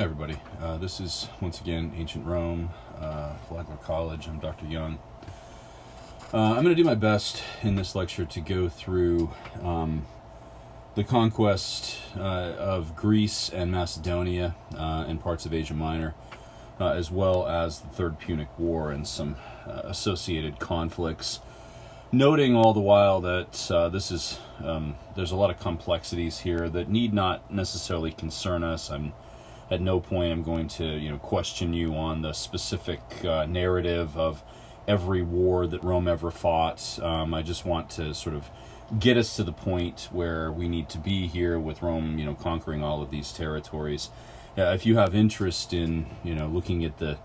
Hi everybody, this is once again Ancient Rome, Flagler College. I'm Dr. Young. I'm going to do my best in this lecture to go through the conquest of Greece and Macedonia and parts of Asia Minor, as well as the Third Punic War and some associated conflicts, noting all the while that there's a lot of complexities here that need not necessarily concern us. At no point I'm going to, question you on the specific narrative of every war that Rome ever fought. I just want to sort of get us to the point where we need to be here with Rome, conquering all of these territories. If you have interest in, looking at the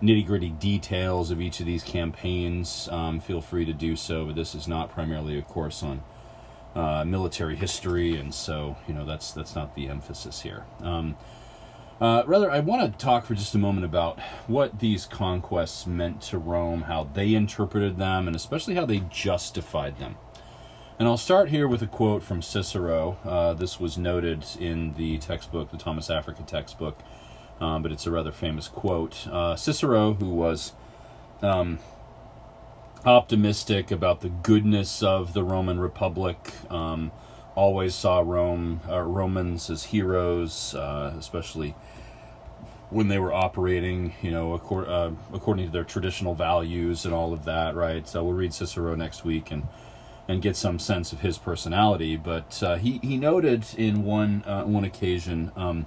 nitty-gritty details of each of these campaigns, feel free to do so. But this is not primarily a course on military history, and so that's not the emphasis here. Rather, I want to talk for just a moment about what these conquests meant to Rome, how they interpreted them, and especially how they justified them. And I'll start here with a quote from Cicero. This was noted in the textbook, the Thomas Africa textbook, but it's a rather famous quote. Cicero, who was optimistic about the goodness of the Roman Republic, always saw Romans as heroes, especially when they were operating, according to their traditional values and all of that, right? So we'll read Cicero next week and get some sense of his personality. But he noted in one occasion,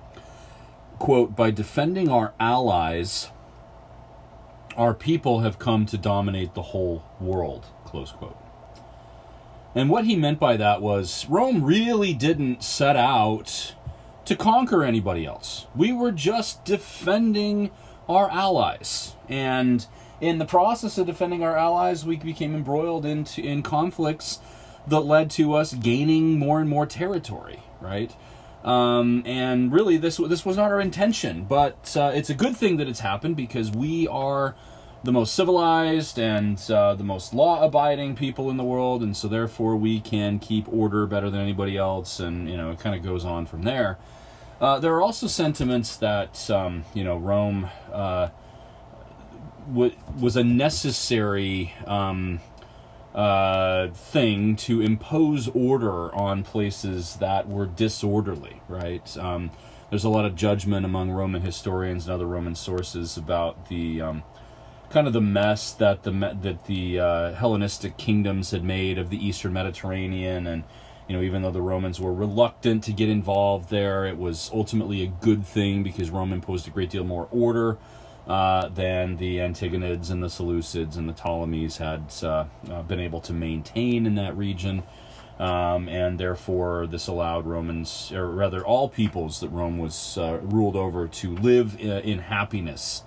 quote, "By defending our allies, our people have come to dominate the whole world," close quote. And what he meant by that was Rome really didn't set out to conquer anybody else. We were just defending our allies. And in the process of defending our allies, we became embroiled in conflicts that led to us gaining more and more territory, right? And really, this was not our intention, but it's a good thing that it's happened because we are the most civilized and the most law-abiding people in the world, and so therefore we can keep order better than anybody else, and it kind of goes on from there. There are also sentiments that Rome was a necessary thing to impose order on places that were disorderly, right? There's a lot of judgment among Roman historians and other Roman sources about the kind of the mess that the Hellenistic kingdoms had made of the Eastern Mediterranean, and even though the Romans were reluctant to get involved there, it was ultimately a good thing because Rome imposed a great deal more order than the Antigonids and the Seleucids and the Ptolemies had been able to maintain in that region, and therefore this allowed Romans, or rather all peoples that Rome was ruled over, to live in happiness.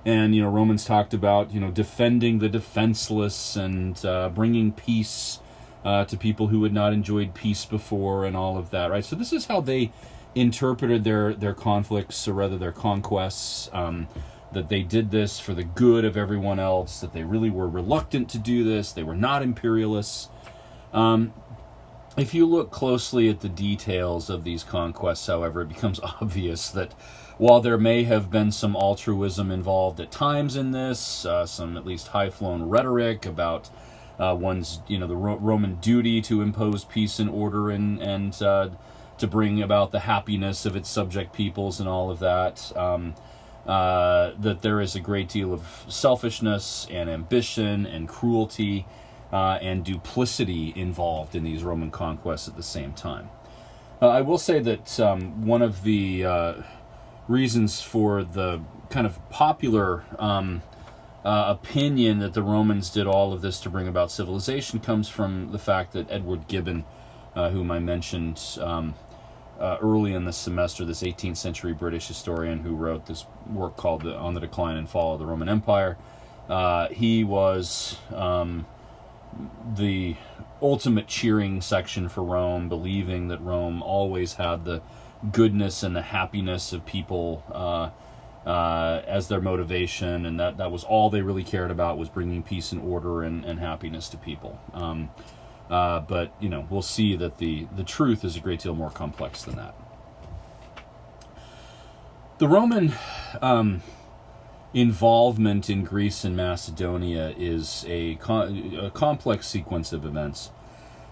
And Romans talked about defending the defenseless and bringing peace to people who had not enjoyed peace before, and all of that, right? So this is how they interpreted their conflicts, or rather their conquests, that they did this for the good of everyone else, that they really were reluctant to do this, they were not imperialists. If you look closely at the details of these conquests, however, it becomes obvious that while there may have been some altruism involved at times in this, some at least high-flown rhetoric about one's, the Roman duty to impose peace and order and to bring about the happiness of its subject peoples and all of that, that there is a great deal of selfishness and ambition and cruelty and duplicity involved in these Roman conquests at the same time. I will say that one of the reasons for the kind of popular opinion that the Romans did all of this to bring about civilization comes from the fact that Edward Gibbon, whom I mentioned early in the semester, this 18th century British historian who wrote this work called On the Decline and Fall of the Roman Empire, he was the ultimate cheering section for Rome, believing that Rome always had the goodness and the happiness of people as their motivation, and that was all they really cared about, was bringing peace and order and happiness to people. But we'll see that the truth is a great deal more complex than that. The Roman involvement in Greece and Macedonia is a complex sequence of events.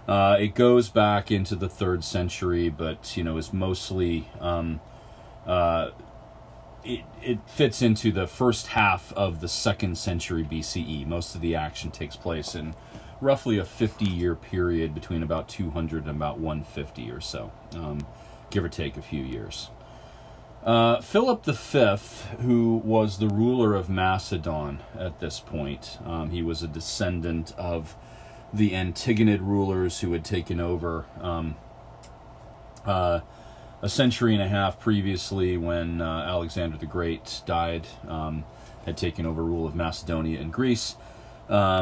It goes back into the 3rd century, but is mostly it fits into the first half of the 2nd century BCE. Most of the action takes place in roughly a 50-year period between about 200 and about 150 or so, give or take a few years. Philip V, who was the ruler of Macedon at this point, he was a descendant of the Antigonid rulers who had taken over a century and a half previously when Alexander the Great died, had taken over rule of Macedonia and Greece.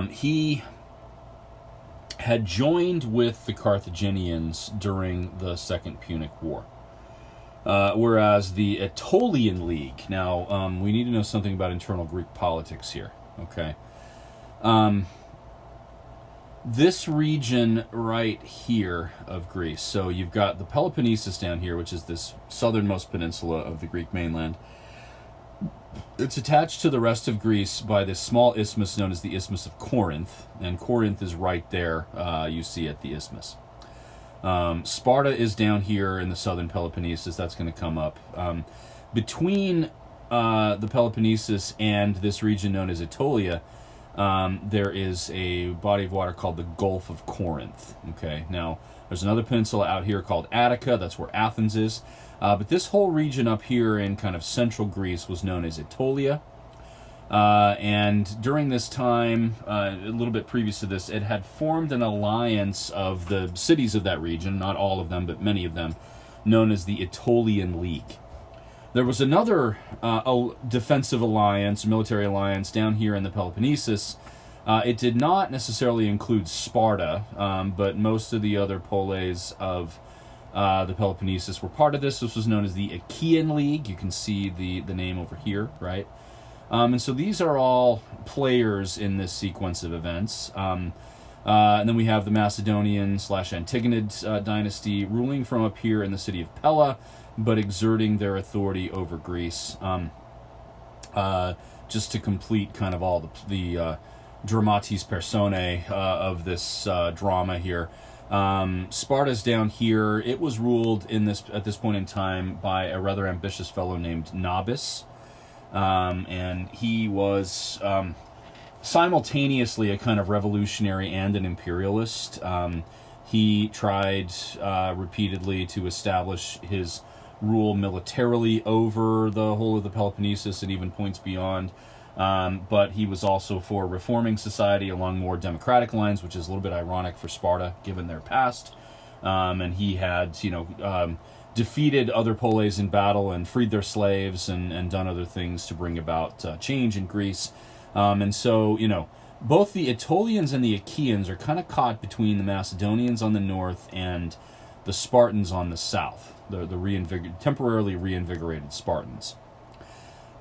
He had joined with the Carthaginians during the Second Punic War. Whereas the Aetolian League, now we need to know something about internal Greek politics here, okay? This region right here of Greece, so you've got the Peloponnesus down here, which is this southernmost peninsula of the Greek mainland. It's attached to the rest of Greece by this small isthmus known as the Isthmus of Corinth, and Corinth is right there, you see at the isthmus. Sparta is down here in the southern Peloponnesus. That's going to come up. Between the Peloponnesus and this region known as Aetolia, there is a body of water called the Gulf of Corinth. Okay, now there's another peninsula out here called Attica. That's where Athens is. But this whole region up here in kind of central Greece was known as Aetolia. And during this time, a little bit previous to this, it had formed an alliance of the cities of that region, not all of them, but many of them, known as the Aetolian League. There was another defensive alliance, military alliance, down here in the Peloponnesus. It did not necessarily include Sparta, but most of the other poleis of the Peloponnesus were part of this. This was known as the Achaean League. You can see the name over here, right? And so these are all players in this sequence of events. And then we have the Macedonian/Antigonid dynasty ruling from up here in the city of Pella, but exerting their authority over Greece. Just to complete kind of all the dramatis personae of this drama here. Sparta's down here. It was ruled at this point in time by a rather ambitious fellow named Nabis. And he was simultaneously a kind of revolutionary and an imperialist. He tried repeatedly to establish his rule militarily over the whole of the Peloponnesus and even points beyond. But he was also for reforming society along more democratic lines, which is a little bit ironic for Sparta given their past. And he had, defeated other poleis in battle and freed their slaves and done other things to bring about change in Greece. And so, both the Aetolians and the Achaeans are kind of caught between the Macedonians on the north and the Spartans on the south, the temporarily reinvigorated Spartans.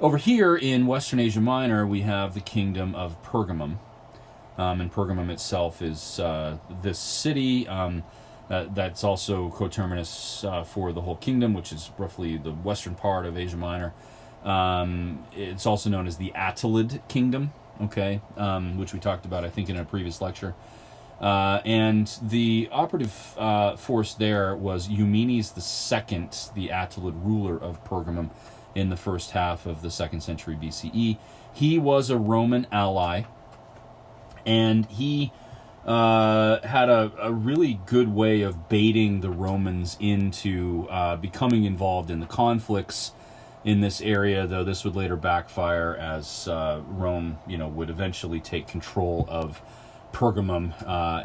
Over here in Western Asia Minor, we have the kingdom of Pergamum. And Pergamum itself is this city that's also coterminous for the whole kingdom, which is roughly the western part of Asia Minor. It's also known as the Attalid Kingdom, okay, which we talked about, I think, in a previous lecture. And the operative force there was Eumenes II, the Attalid ruler of Pergamum, in the first half of the 2nd century BCE. He was a Roman ally, and he had a really good way of baiting the Romans into becoming involved in the conflicts in this area, though this would later backfire as Rome, would eventually take control of Pergamum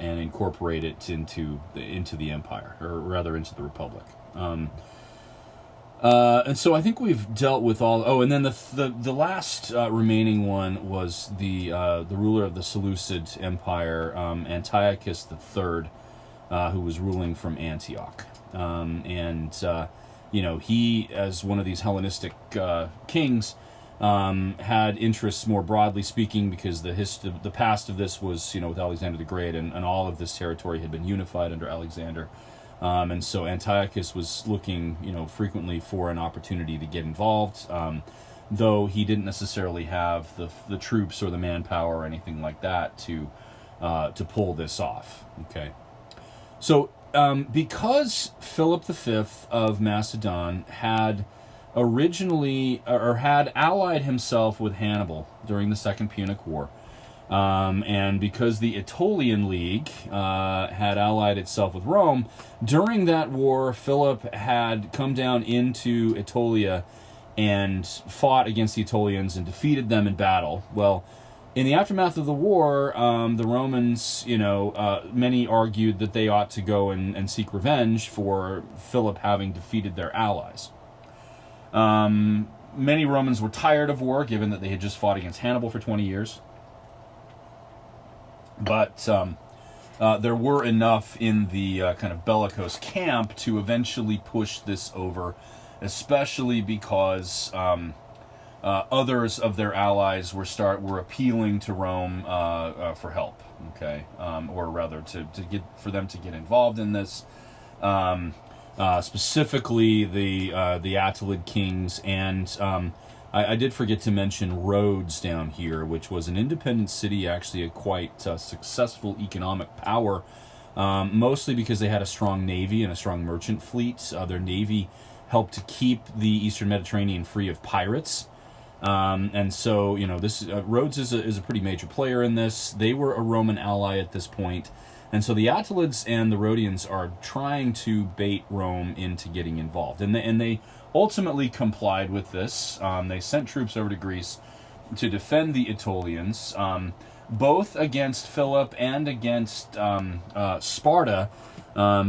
and incorporate it into the empire, or rather into the Republic. And so I think we've dealt with all. Oh, and then the last remaining one was the ruler of the Seleucid Empire, Antiochus III, who was ruling from Antioch. He, as one of these Hellenistic kings, had interests more broadly speaking, because the past of this was, with Alexander the Great, and all of this territory had been unified under Alexander. And so Antiochus was looking, frequently for an opportunity to get involved, though he didn't necessarily have the troops or the manpower or anything like that to pull this off. Okay, so because Philip V of Macedon had originally or had allied himself with Hannibal during the Second Punic War, and because the Aetolian League had allied itself with Rome, during that war, Philip had come down into Aetolia and fought against the Aetolians and defeated them in battle. Well, in the aftermath of the war, the Romans, many argued that they ought to go and seek revenge for Philip having defeated their allies. Many Romans were tired of war, given that they had just fought against Hannibal for 20 years. But there were enough in the kind of bellicose camp to eventually push this over, especially because others of their allies were appealing to Rome for help. Okay, or rather for them to get involved in this. Specifically, the Attalid kings, and I did forget to mention Rhodes down here, which was an independent city, actually a quite successful economic power, mostly because they had a strong navy and a strong merchant fleet. Their navy helped to keep the Eastern Mediterranean free of pirates. And so, this Rhodes is a pretty major player in this. They were a Roman ally at this point. And so the Attalids and the Rhodians are trying to bait Rome into getting involved. And they ultimately complied with this. They sent troops over to Greece to defend the Aetolians, both against Philip and against Sparta,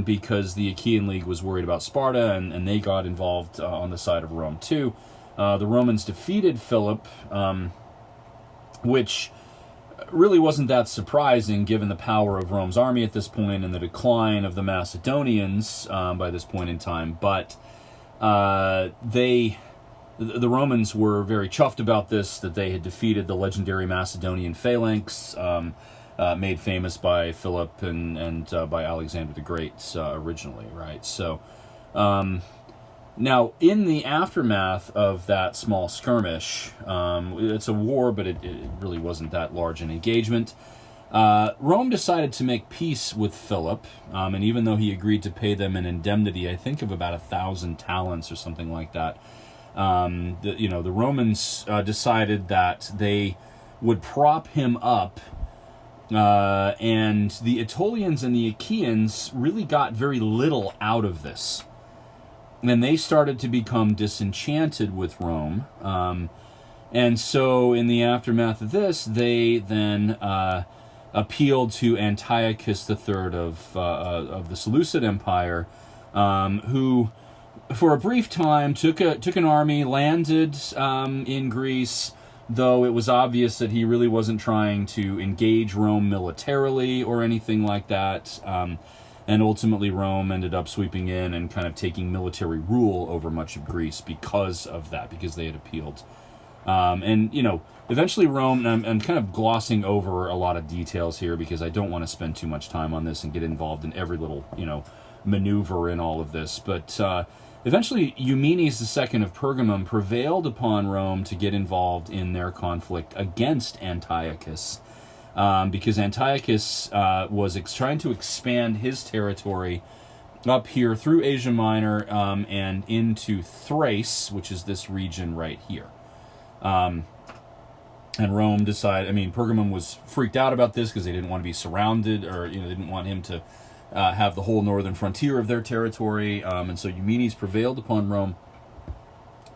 because the Achaean League was worried about Sparta, and they got involved on the side of Rome too. The Romans defeated Philip, which really wasn't that surprising given the power of Rome's army at this point and the decline of the Macedonians by this point in time. But the Romans were very chuffed about this, that they had defeated the legendary Macedonian phalanx, made famous by Philip and by Alexander the Great originally, right? So now, in the aftermath of that small skirmish, it's a war, but it really wasn't that large an engagement. Rome decided to make peace with Philip, and even though he agreed to pay them an indemnity, I think of about 1,000 talents or something like that, the Romans decided that they would prop him up, and the Aetolians and the Achaeans really got very little out of this. And they started to become disenchanted with Rome. And so in the aftermath of this, they then appealed to Antiochus III of the Seleucid Empire, who, for a brief time, took an army, landed in Greece, though it was obvious that he really wasn't trying to engage Rome militarily or anything like that. And ultimately, Rome ended up sweeping in and kind of taking military rule over much of Greece because of that, because they had appealed. Eventually Rome, and I'm kind of glossing over a lot of details here because I don't want to spend too much time on this and get involved in every little, maneuver in all of this. But eventually, Eumenes II of Pergamum prevailed upon Rome to get involved in their conflict against Antiochus. Because Antiochus was trying to expand his territory up here through Asia Minor and into Thrace, which is this region right here. And Rome Pergamum was freaked out about this because they didn't want to be surrounded, or they didn't want him to have the whole northern frontier of their territory. And so Eumenes prevailed upon Rome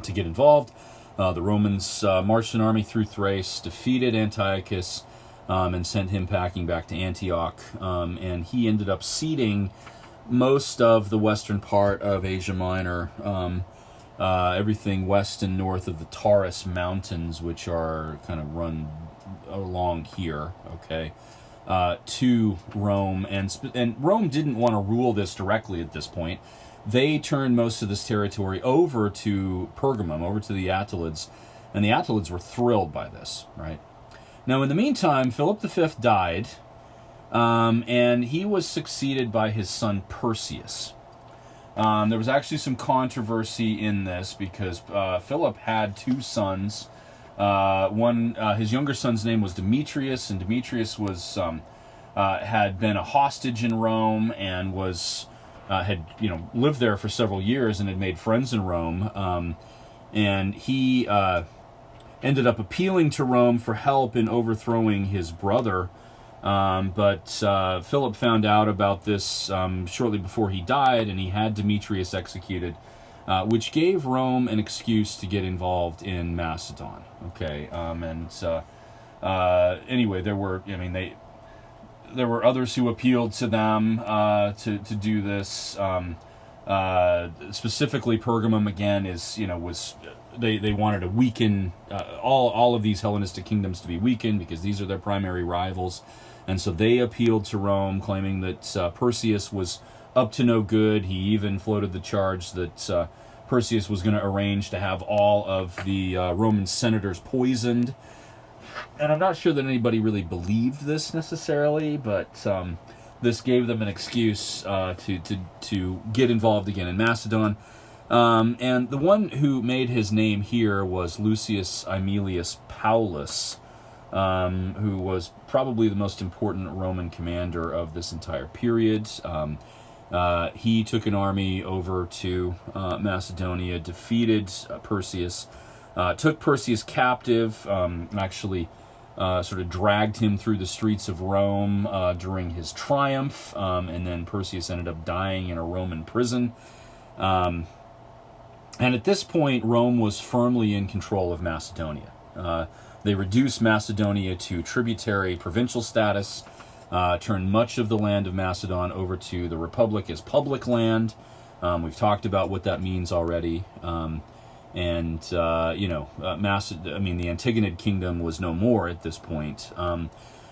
to get involved. The Romans marched an army through Thrace, defeated Antiochus, and sent him packing back to Antioch. And he ended up ceding most of the western part of Asia Minor, everything west and north of the Taurus Mountains, which are kind of run along here, okay, to Rome. And Rome didn't want to rule this directly at this point. They turned most of this territory over to Pergamum, over to the Attalids, and the Attalids were thrilled by this, right? Now, in the meantime, Philip V died, and he was succeeded by his son Perseus. There was actually some controversy in this because Philip had two sons. His younger son's name was Demetrius, and Demetrius was had been a hostage in Rome and was had lived there for several years and had made friends in Rome. And he ended up appealing to Rome for help in overthrowing his brother. But Philip found out about this shortly before he died, and he had Demetrius executed, which gave Rome an excuse to get involved in Macedon. Okay, anyway, there were others who appealed to them to do this. Specifically, Pergamum again was they wanted to weaken all of these Hellenistic kingdoms to be weakened because these are their primary rivals. And so they appealed to Rome, claiming that Perseus was up to no good. He even floated the charge that Perseus was going to arrange to have all of the Roman senators poisoned. And I'm not sure that anybody really believed this necessarily, but this gave them an excuse to get involved again in Macedon. And the one who made his name here was Lucius Aemilius Paulus, who was probably the most important Roman commander of this entire period. He took an army over to Macedonia, defeated Perseus, took Perseus captive, actually sort of dragged him through the streets of Rome during his triumph, and then Perseus ended up dying in a Roman prison. And at this point, Rome was firmly in control of Macedonia. They reduced Macedonia to tributary provincial status, turned much of the land of Macedon over to the Republic as public land. We've talked about what that means already. The Antigonid kingdom was no more at this point.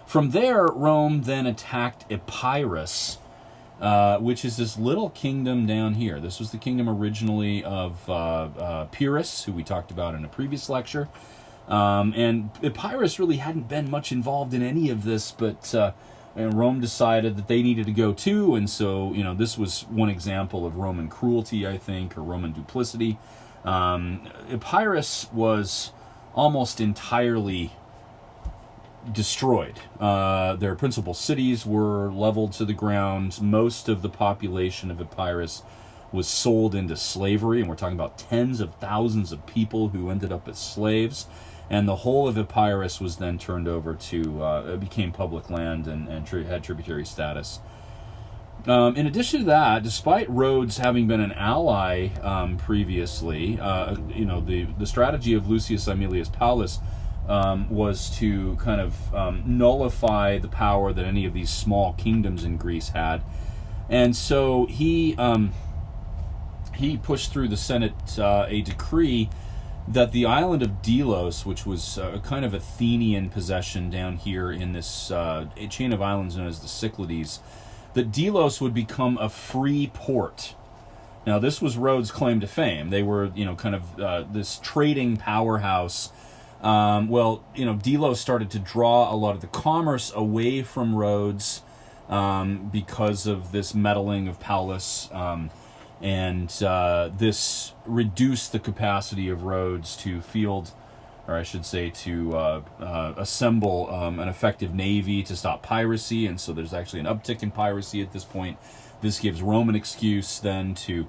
From there, Rome then attacked Epirus, which is this little kingdom down here. This was the kingdom originally of Pyrrhus, who we talked about in a previous lecture. And Epirus really hadn't been much involved in any of this, but and Rome decided that they needed to go too, and so this was one example of Roman cruelty, I think, or Roman duplicity. Epirus was almost entirely destroyed. Their principal cities were leveled to the ground. Most of the population of Epirus was sold into slavery, and we're talking about tens of thousands of people who ended up as slaves. And the whole of Epirus was then turned over to, it became public land and had tributary status. In addition to that, despite Rhodes having been an ally previously, the strategy of Lucius Aemilius Paulus was to kind of nullify the power that any of these small kingdoms in Greece had. And so he pushed through the Senate a decree that the island of Delos, which was a kind of Athenian possession down here in this chain of islands known as the Cyclades, that Delos would become a free port. Now, this was Rhodes' claim to fame. They were, kind of this trading powerhouse. Delos started to draw a lot of the commerce away from Rhodes because of this meddling of Paulus. And this reduced the capacity of Rhodes to field, or I should say to assemble an effective navy to stop piracy, and so there's actually an uptick in piracy at this point. This gives Rome an excuse then to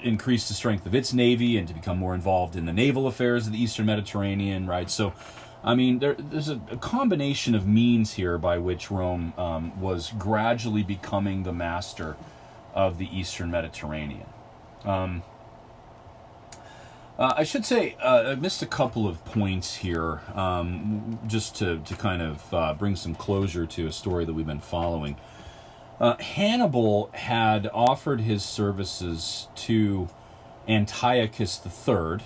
increase the strength of its navy and to become more involved in the naval affairs of the Eastern Mediterranean, right? So, I mean, there's a combination of means here by which Rome was gradually becoming the master of the Eastern Mediterranean. I should say I missed a couple of points here, just to kind of bring some closure to a story that we've been following. Hannibal had offered his services to Antiochus III,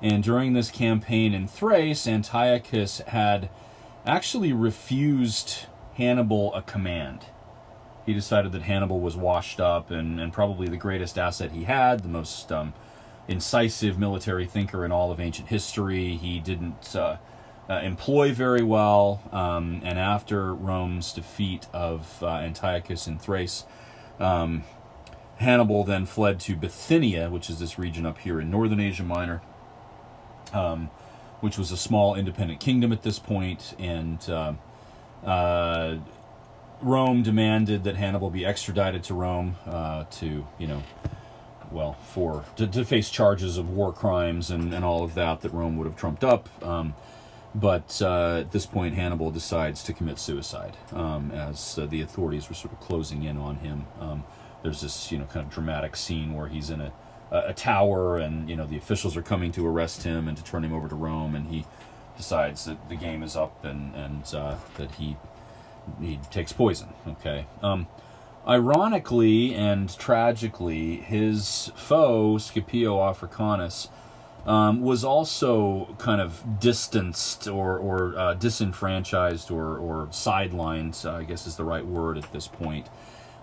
and during this campaign in Thrace, Antiochus had actually refused Hannibal a command. He decided that Hannibal was washed up and probably the greatest asset he had, the most incisive military thinker in all of ancient history. He didn't employ very well, and after Rome's defeat of Antiochus in Thrace, Hannibal then fled to Bithynia, which is this region up here in northern Asia Minor, which was a small independent kingdom at this point, and Rome demanded that Hannibal be extradited to Rome to face charges of war crimes and all of that Rome would have trumped up. But at this point, Hannibal decides to commit suicide as the authorities were sort of closing in on him. There's this kind of dramatic scene where he's in a tower, and the officials are coming to arrest him and to turn him over to Rome, and he decides that the game is up and that he takes poison. Okay. Ironically and tragically, his foe, Scipio Africanus, was also kind of distanced or disenfranchised or sidelined, I guess is the right word at this point,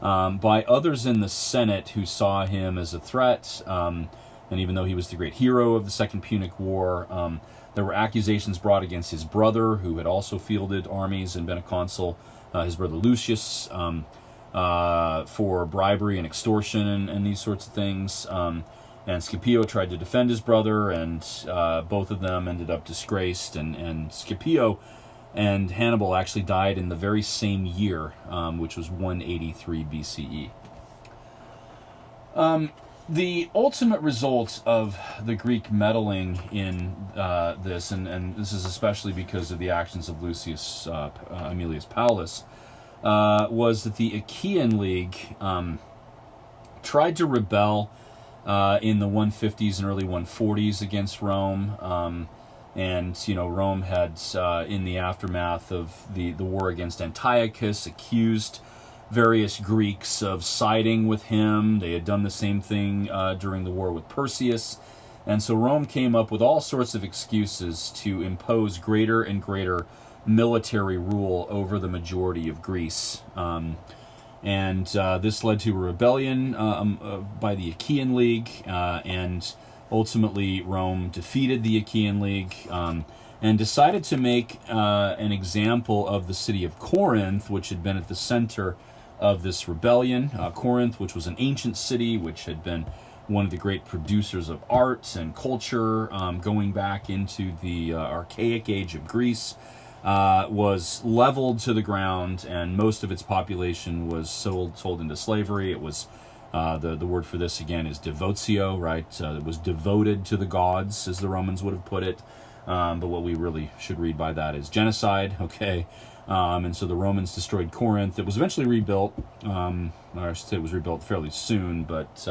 by others in the Senate who saw him as a threat. And even though he was the great hero of the Second Punic War, there were accusations brought against his brother, who had also fielded armies and been a consul, his brother Lucius, for bribery and extortion and these sorts of things. And Scipio tried to defend his brother, and both of them ended up disgraced. And Scipio and Hannibal actually died in the very same year, which was 183 BCE. The ultimate result of the Greek meddling in this, and this is especially because of the actions of Lucius Aemilius Paulus, was that the Achaean League tried to rebel in the 150s and early 140s against Rome. And Rome had, in the aftermath of the war against Antiochus, accused various Greeks of siding with him. They had done the same thing during the war with Perseus. And so Rome came up with all sorts of excuses to impose greater and greater military rule over the majority of Greece. And this led to a rebellion by the Achaean League, and ultimately Rome defeated the Achaean League and decided to make an example of the city of Corinth, which had been at the center of this rebellion. Corinth, which was an ancient city, which had been one of the great producers of art and culture going back into the archaic age of Greece, was leveled to the ground, and most of its population was sold into slavery. It was the word for this again is devotio, right? It was devoted to the gods, as the Romans would have put it. But what we really should read by that is genocide. Okay. And so the Romans destroyed Corinth. It was eventually rebuilt. Or I should say it was rebuilt fairly soon, but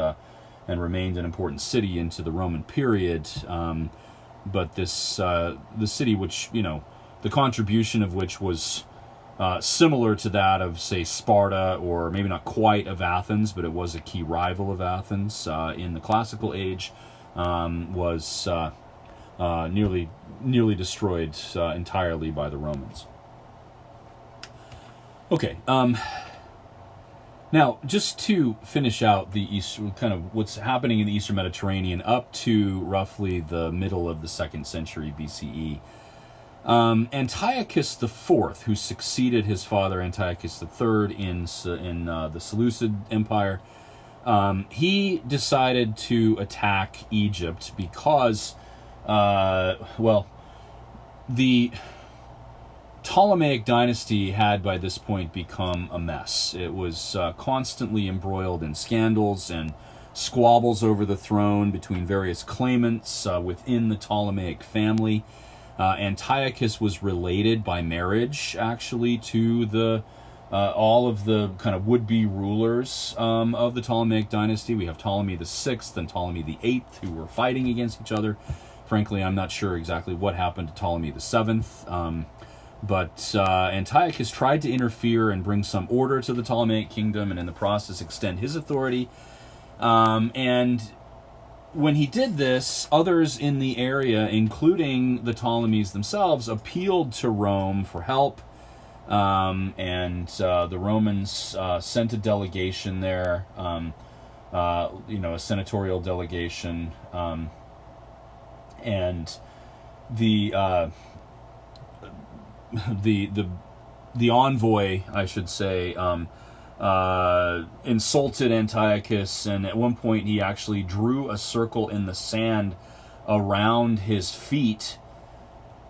and remained an important city into the Roman period. But this the city, which the contribution of which was similar to that of, say, Sparta, or maybe not quite of Athens, but it was a key rival of Athens in the classical age, was nearly destroyed entirely by the Romans. Okay, now just to finish out the kind of what's happening in the Eastern Mediterranean up to roughly the middle of the 2nd century BCE, Antiochus IV, who succeeded his father Antiochus III in the Seleucid Empire, he decided to attack Egypt because, the Ptolemaic dynasty had by this point become a mess. It was constantly embroiled in scandals and squabbles over the throne between various claimants within the Ptolemaic family. Antiochus was related by marriage, actually, to the all of the kind of would-be rulers of the Ptolemaic dynasty. We have Ptolemy the Sixth and Ptolemy the Eighth, who were fighting against each other. Frankly, I'm not sure exactly what happened to Ptolemy the Seventh. But Antiochus tried to interfere and bring some order to the Ptolemaic kingdom, and in the process extend his authority. And when he did this, others in the area, including the Ptolemies themselves, appealed to Rome for help. And the Romans sent a delegation there, a senatorial delegation, and the envoy, I should say, insulted Antiochus, and at one point he actually drew a circle in the sand around his feet,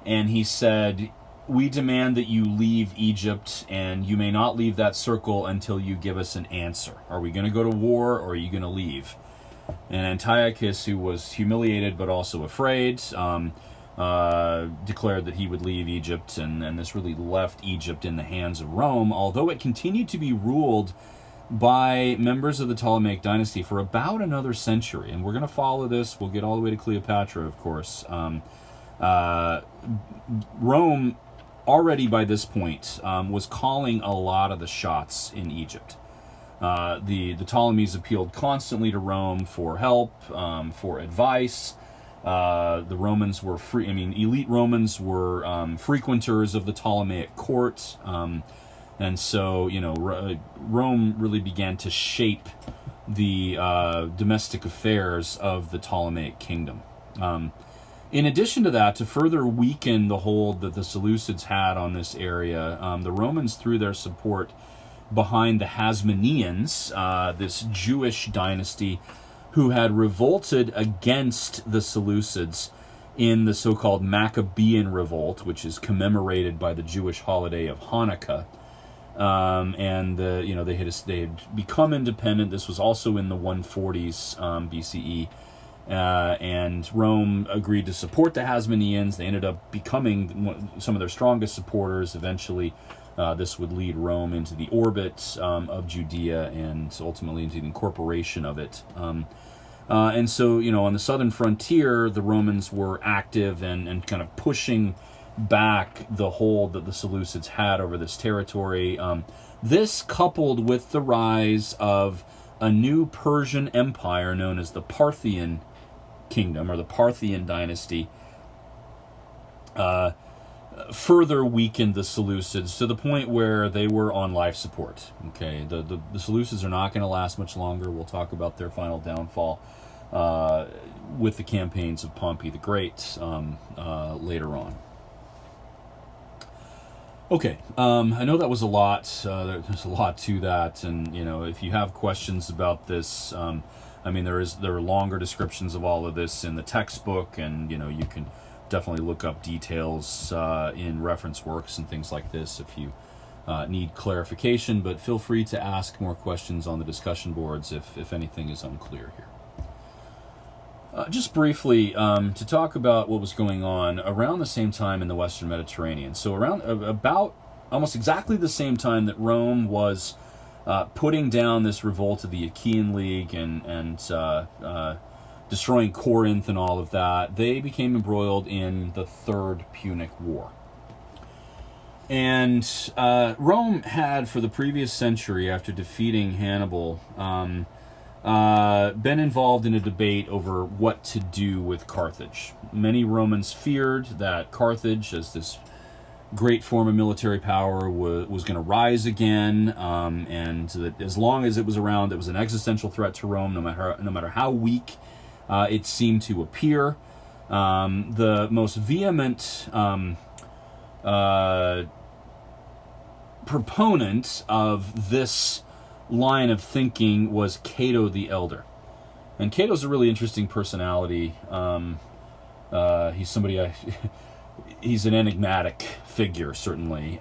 and he said, "We demand that you leave Egypt, and you may not leave that circle until you give us an answer. Are we going to go to war, or are you going to leave?" And Antiochus, who was humiliated but also afraid, declared that he would leave Egypt, and this really left Egypt in the hands of Rome, although it continued to be ruled by members of the Ptolemaic dynasty for about another century. And we're going to follow this. We'll get all the way to Cleopatra, of course. Rome, already by this point, was calling a lot of the shots in Egypt. The Ptolemies appealed constantly to Rome for help, for advice. The Romans were elite Romans were frequenters of the Ptolemaic court, and so Rome really began to shape the domestic affairs of the Ptolemaic kingdom. In addition to that, to further weaken the hold that the Seleucids had on this area, the Romans threw their support behind the Hasmoneans, this Jewish dynasty who had revolted against the Seleucids in the so-called Maccabean revolt, which is commemorated by the Jewish holiday of Hanukkah. They had become independent. This was also in the 140s BCE. And Rome agreed to support the Hasmoneans. They ended up becoming some of their strongest supporters. Eventually, this would lead Rome into the orbit of Judea and ultimately into the incorporation of it. And so, on the southern frontier, the Romans were active and kind of pushing back the hold that the Seleucids had over this territory. This, coupled with the rise of a new Persian empire known as the Parthian kingdom, or the Parthian dynasty, further weakened the Seleucids to the point where they were on life support. Okay, the Seleucids are not going to last much longer. We'll talk about their final downfall with the campaigns of Pompey the Great later on. Okay, I know that was a lot. There's a lot to that, and if you have questions about this, there are longer descriptions of all of this in the textbook, and you can definitely look up details in reference works and things like this if you need clarification. But feel free to ask more questions on the discussion boards if anything is unclear here. Just briefly, to talk about what was going on around the same time in the Western Mediterranean. So about almost exactly the same time that Rome was putting down this revolt of the Achaean League and destroying Corinth and all of that, they became embroiled in the Third Punic War. And Rome had, for the previous century, after defeating Hannibal, been involved in a debate over what to do with Carthage. Many Romans feared that Carthage, as this great form of military power, was going to rise again, and that as long as it was around, it was an existential threat to Rome, no matter how weak it seemed to appear. The most vehement proponent of this line of thinking was Cato the Elder. And Cato's a really interesting personality. He's somebody he's an enigmatic figure, certainly.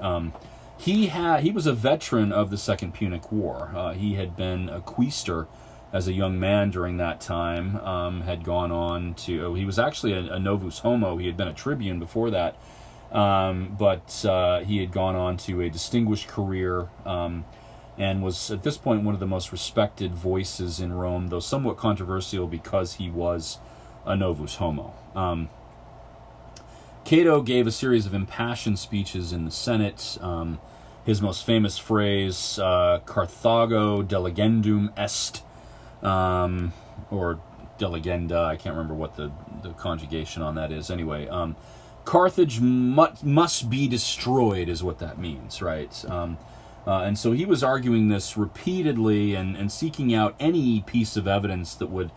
He was a veteran of the Second Punic War. He had been a quaestor as a young man during that time, had gone on to... he was actually a novus homo. He had been a tribune before that, but he had gone on to a distinguished career, and was at this point one of the most respected voices in Rome, though somewhat controversial because he was a novus homo. Cato gave a series of impassioned speeches in the Senate. His most famous phrase, Carthago delegendum est, or delegenda, I can't remember what the conjugation on that is. Anyway, Carthage must be destroyed is what that means, right? And so he was arguing this repeatedly and seeking out any piece of evidence that would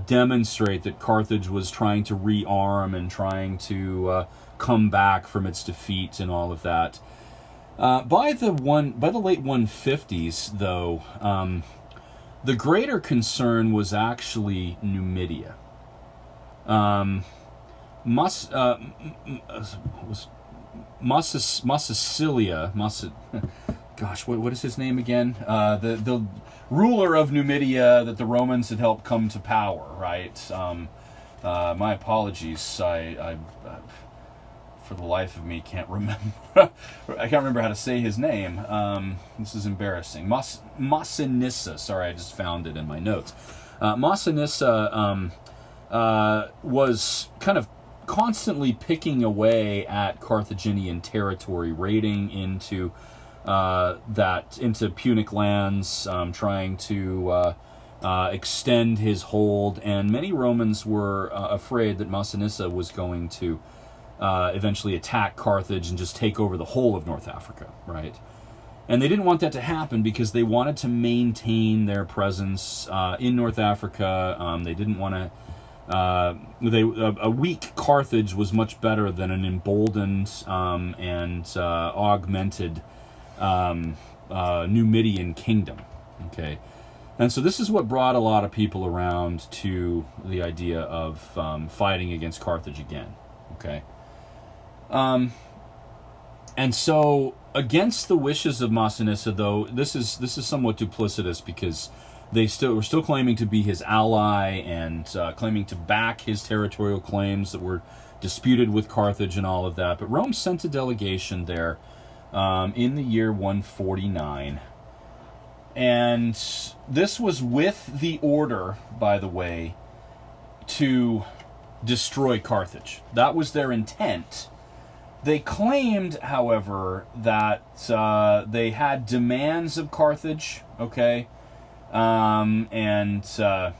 demonstrate that Carthage was trying to rearm and trying to come back from its defeat and all of that. By the late 150s, though, the greater concern was actually Numidia. Gosh, what is his name again? The ruler of Numidia that the Romans had helped come to power, right? My apologies. I for the life of me can't remember. I can't remember how to say his name. This is embarrassing. Massinissa. Sorry, I just found it in my notes. Massinissa was kind of constantly picking away at Carthaginian territory, raiding into Punic lands, trying to extend his hold, and many Romans were afraid that Massinissa was going to eventually attack Carthage and just take over the whole of North Africa, right? And they didn't want that to happen because they wanted to maintain their presence in North Africa. They didn't want to. A weak Carthage was much better than an emboldened and augmented Numidian kingdom. Okay, and so this is what brought a lot of people around to the idea of fighting against Carthage again. Okay. And so, against the wishes of Massinissa, though, this is somewhat duplicitous because they were still claiming to be his ally and claiming to back his territorial claims that were disputed with Carthage and all of that. But Rome sent a delegation there in the year 149, and this was with the order, by the way, to destroy Carthage. That was their intent. They claimed, however, that they had demands of Carthage, okay? The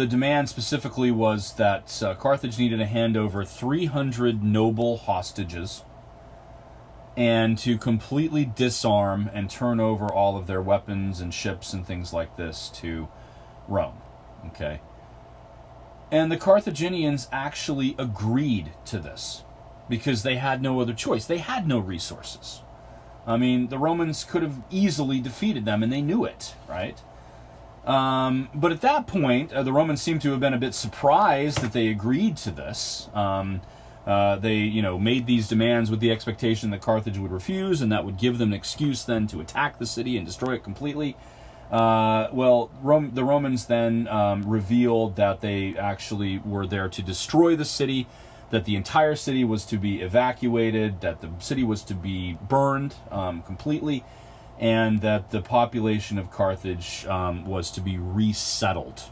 demand specifically was that Carthage needed to hand over 300 noble hostages and to completely disarm and turn over all of their weapons and ships and things like this to Rome, okay? And the Carthaginians actually agreed to this because they had no other choice. They had no resources. I mean, the Romans could have easily defeated them, and they knew it, right? But at that point, the Romans seem to have been a bit surprised that they agreed to this. They, made these demands with the expectation that Carthage would refuse, and that would give them an excuse then to attack the city and destroy it completely. The Romans then revealed that they actually were there to destroy the city, that the entire city was to be evacuated, that the city was to be burned completely, and that the population of Carthage was to be resettled.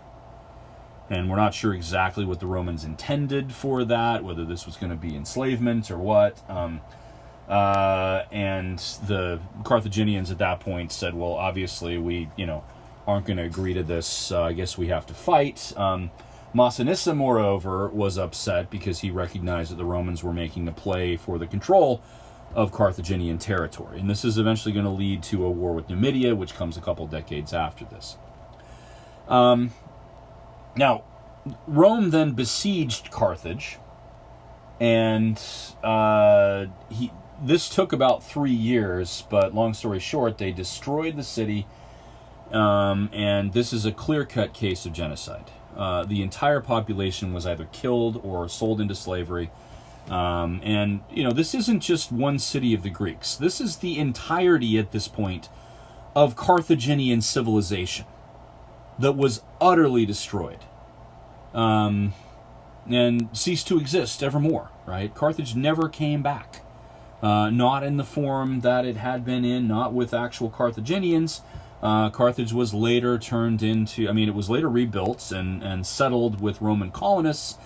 And we're not sure exactly what the Romans intended for that, whether this was going to be enslavement or what. And the Carthaginians at that point said, well, obviously we, aren't going to agree to this. I guess we have to fight. Massinissa, moreover, was upset because he recognized that the Romans were making a play for the control of Carthaginian territory. And this is eventually going to lead to a war with Numidia, which comes a couple decades after this. Now, Rome then besieged Carthage, and this took about 3 years, but long story short, they destroyed the city, and this is a clear-cut case of genocide. The entire population was either killed or sold into slavery, and this isn't just one city of the Greeks. This is the entirety at this point of Carthaginian civilization that was utterly destroyed, and ceased to exist evermore, right? Carthage never came back. Not in the form that it had been in, not with actual Carthaginians. Carthage was later it was later rebuilt and settled with Roman colonists.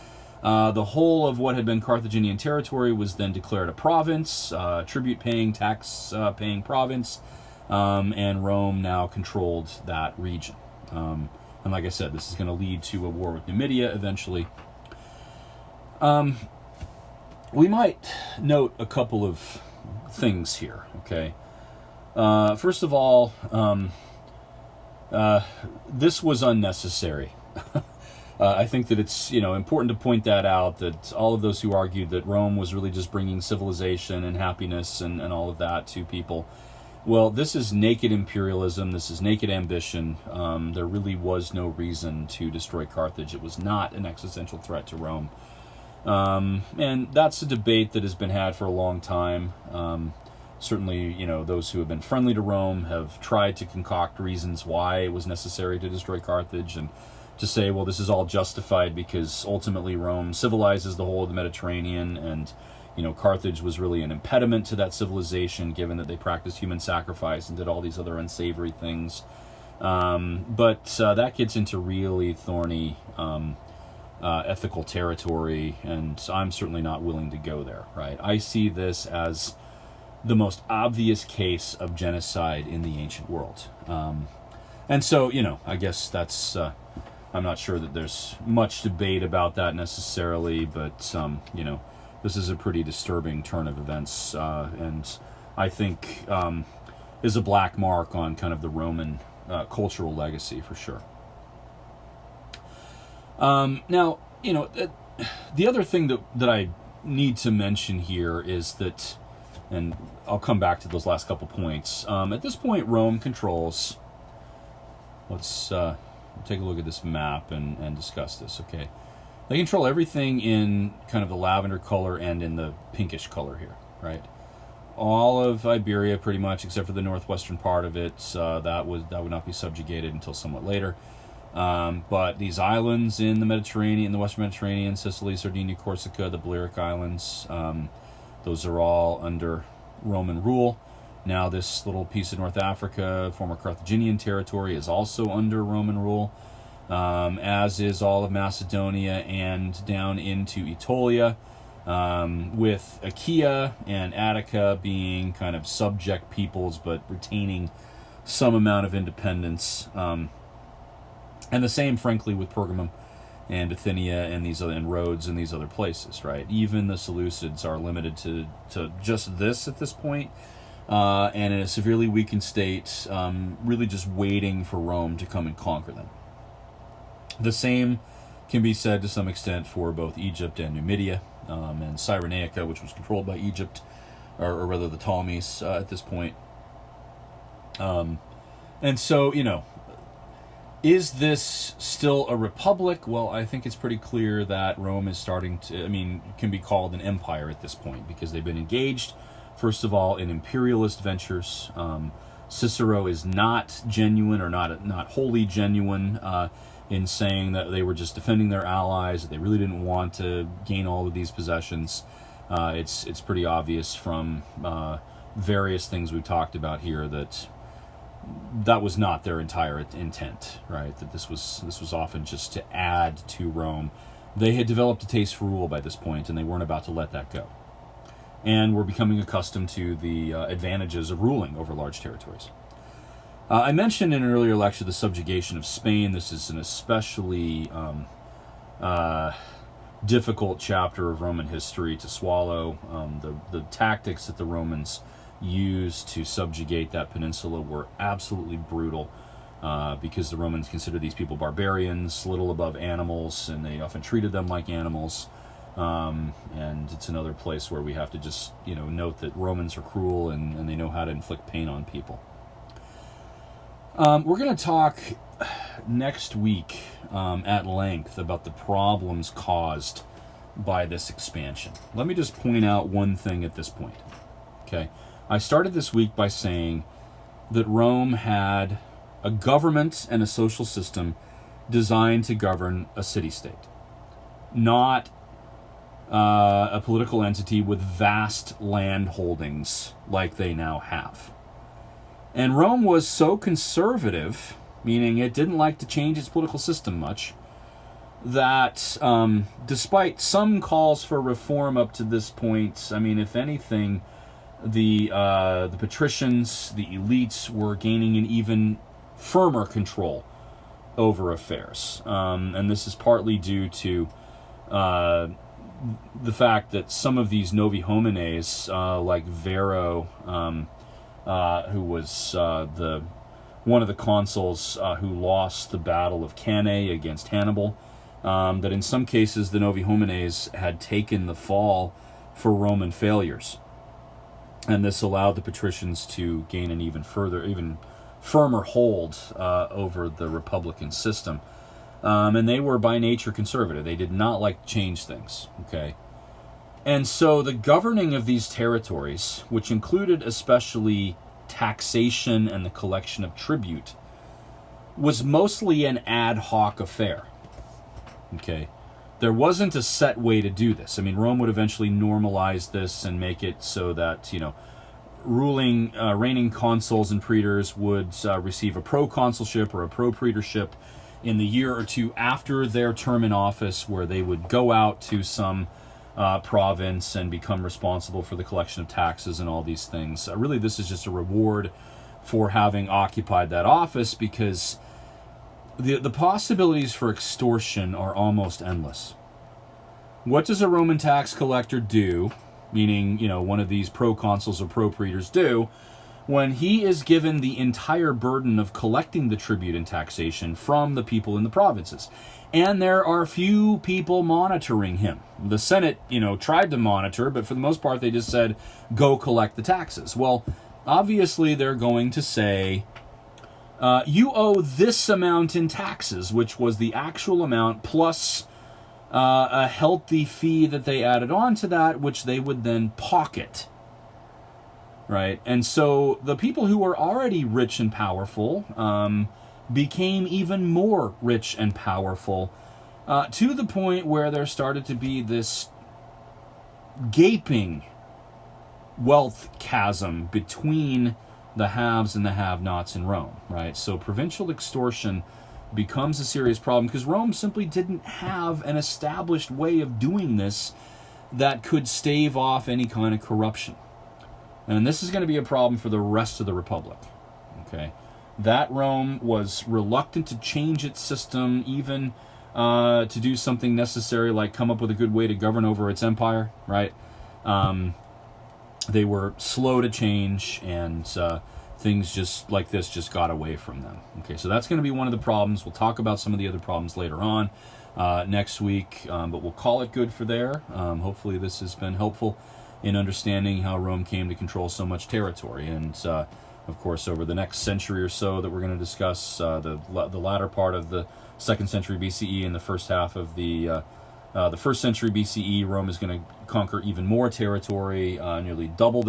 The whole of what had been Carthaginian territory was then declared a province, tribute-paying, tax-paying province, and Rome now controlled that region. And like I said, this is going to lead to a war with Numidia eventually. We might note a couple of things here, okay? First of all, this was unnecessary. I think that it's important to point that out, that all of those who argued that Rome was really just bringing civilization and happiness and all of that to people, well, this is naked imperialism. This is naked ambition. There really was no reason to destroy Carthage. It was not an existential threat to Rome. And that's a debate that has been had for a long time. Certainly, those who have been friendly to Rome have tried to concoct reasons why it was necessary to destroy Carthage, and to say, well, this is all justified because ultimately Rome civilizes the whole of the Mediterranean, and Carthage was really an impediment to that civilization, given that they practiced human sacrifice and did all these other unsavory things. But that gets into really thorny ethical territory, and I'm certainly not willing to go there, right? I see this as the most obvious case of genocide in the ancient world. And so, I guess that's... I'm not sure that there's much debate about that necessarily, but, this is a pretty disturbing turn of events, and I think is a black mark on kind of the Roman cultural legacy for sure. Now, the other thing that I need to mention here is that, and I'll come back to those last couple points. At this point, Rome controls, let's take a look at this map and discuss this, okay? They control everything in kind of the lavender color and in the pinkish color here, right? All of Iberia, pretty much, except for the northwestern part of it, that would not be subjugated until somewhat later. But these islands in the Mediterranean, the Western Mediterranean, Sicily, Sardinia, Corsica, the Balearic Islands, those are all under Roman rule. Now this little piece of North Africa, former Carthaginian territory, is also under Roman rule, as is all of Macedonia and down into Aetolia, with Achaia and Attica being kind of subject peoples but retaining some amount of independence. And the same, frankly, with Pergamum and Bithynia and and Rhodes and these other places, right? Even the Seleucids are limited to just this at this point. And in a severely weakened state, really just waiting for Rome to come and conquer them. The same can be said to some extent for both Egypt and Numidia, and Cyrenaica, which was controlled by Egypt, or rather the Ptolemies at this point. And so, is this still a republic? Well, I think it's pretty clear that Rome is starting to, can be called an empire at this point, because they've been engaged, first of all, in imperialist ventures. Cicero is not genuine, or not wholly genuine, in saying that they were just defending their allies, that they really didn't want to gain all of these possessions. It's pretty obvious from various things we've talked about here that was not their entire intent, right? That this was often just to add to Rome. They had developed a taste for rule by this point, and they weren't about to let that go. And were becoming accustomed to the advantages of ruling over large territories. I mentioned in an earlier lecture the subjugation of Spain. This is an especially difficult chapter of Roman history to swallow. The tactics that the Romans used to subjugate that peninsula were absolutely brutal, because the Romans considered these people barbarians, little above animals, and they often treated them like animals. And it's another place where we have to just note that Romans are cruel, and they know how to inflict pain on people. We're going to talk next week at length about the problems caused by this expansion. Let me just point out one thing at this point. Okay, I started this week by saying that Rome had a government and a social system designed to govern a city-state, not a political entity with vast land holdings like they now have. And Rome was so conservative, meaning it didn't like to change its political system much, that despite some calls for reform up to this point, if anything, the patricians, the elites, were gaining an even firmer control over affairs. And this is partly due to the fact that some of these novi homines, like Vero, who was one of the consuls who lost the Battle of Cannae against Hannibal, that in some cases the Novi Homines had taken the fall for Roman failures. And this allowed the patricians to gain an even firmer hold over the republican system. And they were by nature conservative. They did not like to change things. Okay. And so the governing of these territories, which included especially taxation and the collection of tribute, was mostly an ad hoc affair. Okay. There wasn't a set way to do this. I mean, Rome would eventually normalize this and make it so that, reigning consuls and praetors would receive a proconsulship or a propraetorship in the year or two after their term in office, where they would go out to some province and become responsible for the collection of taxes and all these things. Really, this is just a reward for having occupied that office, because the possibilities for extortion are almost endless. What does a Roman tax collector do, meaning, one of these proconsuls or propraetors do, when he is given the entire burden of collecting the tribute and taxation from the people in the provinces? And there are few people monitoring him. The Senate, tried to monitor, but for the most part they just said, go collect the taxes. Well, obviously they're going to say, you owe this amount in taxes, which was the actual amount plus a healthy fee that they added on to that, which they would then pocket. Right? And so the people who were already rich and powerful became even more rich and powerful, to the point where there started to be this gaping wealth chasm between the haves and the have-nots in Rome, right? So provincial extortion becomes a serious problem because Rome simply didn't have an established way of doing this that could stave off any kind of corruption. And this is going to be a problem for the rest of the Republic, okay? That Rome was reluctant to change its system, even to do something necessary like come up with a good way to govern over its empire, right? They were slow to change, and things just like this just got away from them. Okay, so that's going to be one of the problems. We'll talk about some of the other problems later on next week, but we'll call it good for there. Hopefully this has been helpful in understanding how Rome came to control so much territory. And, of course, over the next century or so that we're going to discuss, the latter part of the 2nd century BCE and the first half of the 1st century BCE, Rome is going to conquer even more territory, nearly double